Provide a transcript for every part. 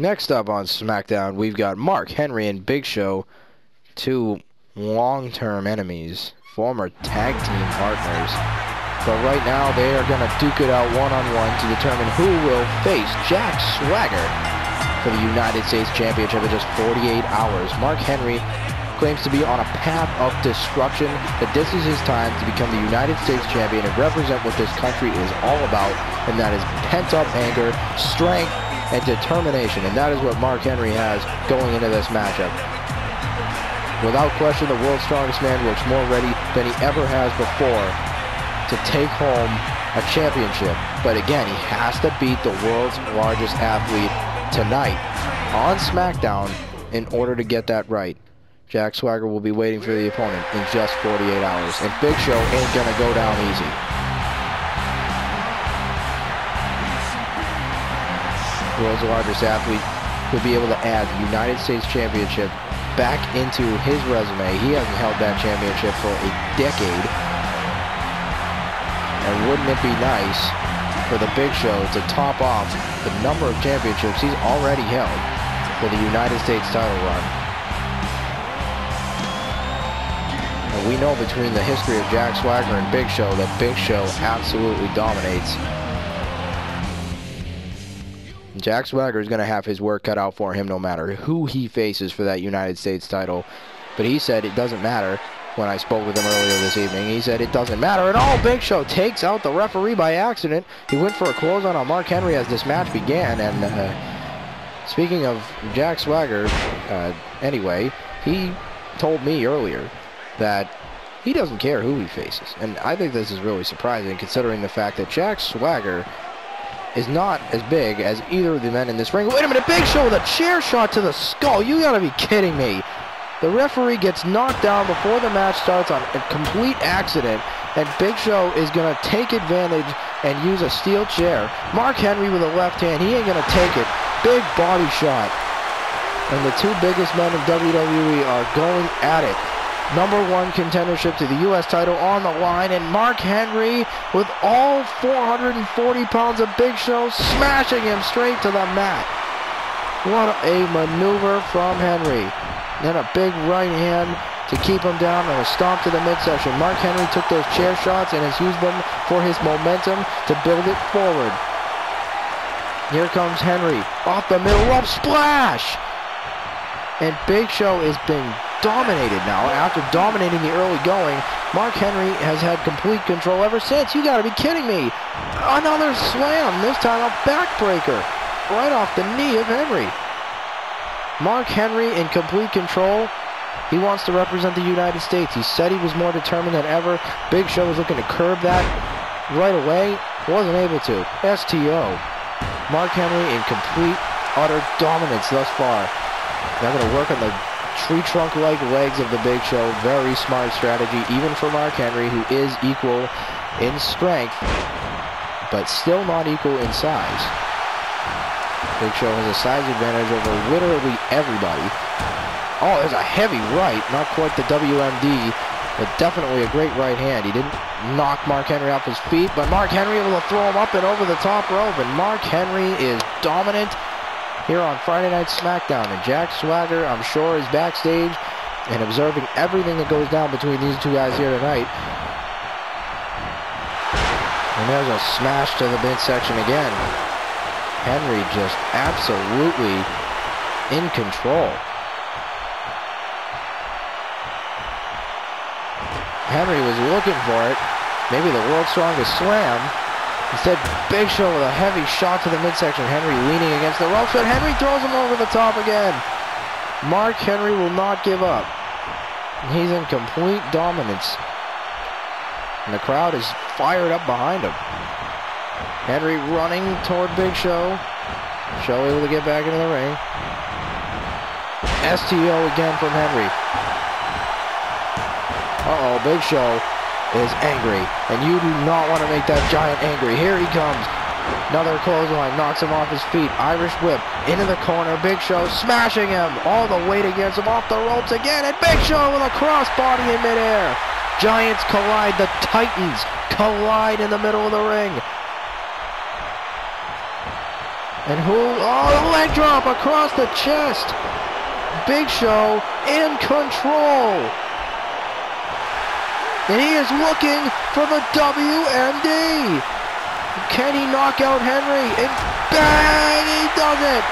Next up on SmackDown, we've got Mark Henry and Big Show, two long-term enemies, former tag team partners. But right now, they are going to duke it out one-on-one to determine who will face Jack Swagger for the United States Championship in just 48 hours. Mark Henry claims to be on a path of destruction, that this is his time to become the United States Champion and represent what this country is all about, and that is pent-up anger, strength, and determination. And that is what Mark Henry has going into this matchup. Without question, the world's strongest man looks more ready than he ever has before to take home a championship. But again, he has to beat the world's largest athlete tonight on SmackDown in order to get that right. Jack Swagger will be waiting for the opponent in just 48 hours, and Big Show ain't gonna go down easy. The world's largest athlete will be able to add the United States Championship back into his resume. He hasn't held that championship for a decade. And wouldn't it be nice for the Big Show to top off the number of championships he's already held for the United States title run? And we know between the history of Jack Swagger and Big Show that Big Show absolutely dominates. Jack Swagger is going to have his work cut out for him no matter who he faces for that United States title. But he said it doesn't matter. When I spoke with him earlier this evening, he said it doesn't matter at all. Big Show takes out the referee by accident. He went for a clothesline on Mark Henry as this match began. And speaking of Jack Swagger, anyway, he told me earlier that he doesn't care who he faces. And I think this is really surprising considering the fact that Jack Swagger is not as big as either of the men in this ring. Wait a minute, Big Show with a chair shot to the skull. You gotta be kidding me. The referee gets knocked down before the match starts on a complete accident, and Big Show is going to take advantage and use a steel chair. Mark Henry with a left hand, he ain't going to take it. Big body shot. And the two biggest men in WWE are going at it. #1 contendership to the U.S. title on the line, and Mark Henry with all 440 pounds of Big Show smashing him straight to the mat. What a maneuver from Henry. Then a big right hand to keep him down and a stomp to the midsection. Mark Henry took those chair shots and has used them for his momentum to build it forward. Here comes Henry off the middle rope, splash! And Big Show is being dominated now. After dominating the early going, Mark Henry has had complete control ever since. You gotta be kidding me. Another slam, this time a backbreaker right off the knee of Henry. Mark Henry in complete control. He wants to represent the United States. He said he was more determined than ever. Big Show was looking to curb that right away. Wasn't able to. STO. Mark Henry in complete, utter dominance thus far. Now going to work on the tree trunk-like legs of the Big Show. Very smart strategy, even for Mark Henry, who is equal in strength, but still not equal in size. Big Show has a size advantage over literally everybody. Oh, there's a heavy right. Not quite the WMD, but definitely a great right hand. He didn't knock Mark Henry off his feet, but Mark Henry able to throw him up and over the top rope. And Mark Henry is dominant here on Friday Night SmackDown. And Jack Swagger, I'm sure, is backstage and observing everything that goes down between these two guys here tonight. And there's a smash to the midsection again. Henry just absolutely in control. Henry was looking for it. Maybe the world's strongest slam. Instead, Big Show with a heavy shot to the midsection. Henry leaning against the ropes, but Henry throws him over the top again. Mark Henry will not give up. He's in complete dominance. And the crowd is fired up behind him. Henry running toward Big Show. Show able to get back into the ring. STO again from Henry. Uh-oh, Big Show is angry. And you do not want to make that giant angry. Here he comes. Another clothesline knocks him off his feet. Irish whip into the corner. Big Show smashing him. All the weight against him off the ropes again. And Big Show with a crossbody in midair. Giants collide. The Titans collide in the middle of the ring. And who? Oh, the leg drop across the chest. Big Show in control. And he is looking for the WMD. Can he knock out Henry? And bang, he does it.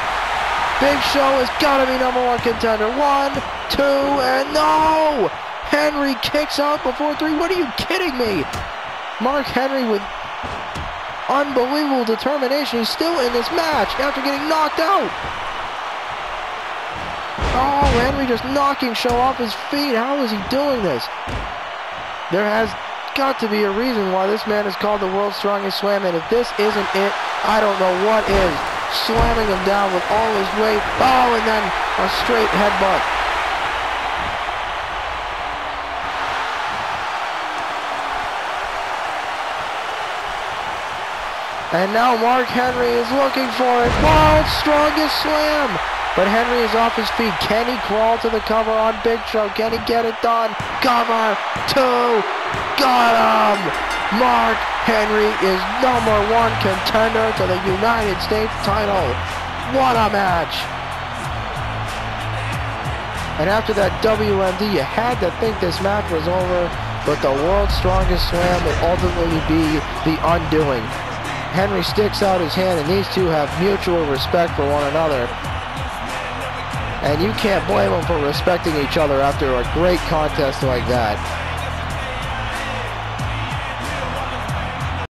Big Show has got to be #1 contender. 1, 2, and no! Henry kicks out before 3. What are you kidding me? Mark Henry with unbelievable determination. He's still in this match after getting knocked out. Oh, Henry just knocking Show off his feet. How is he doing this? There has got to be a reason why this man is called the world's strongest slam, and if this isn't it, I don't know what is. Slamming him down with all his weight. Oh, and then a straight headbutt. And now Mark Henry is looking for it. World's strongest slam. But Henry is off his feet. Can he crawl to the cover on Big Show? Can he get it done? Cover. 2. Got him. Mark Henry is #1 contender to the United States title. What a match. And after that WMD, you had to think this match was over, but the world's strongest slam would ultimately be the undoing. Henry sticks out his hand, and these two have mutual respect for one another. And you can't blame them for respecting each other after a great contest like that.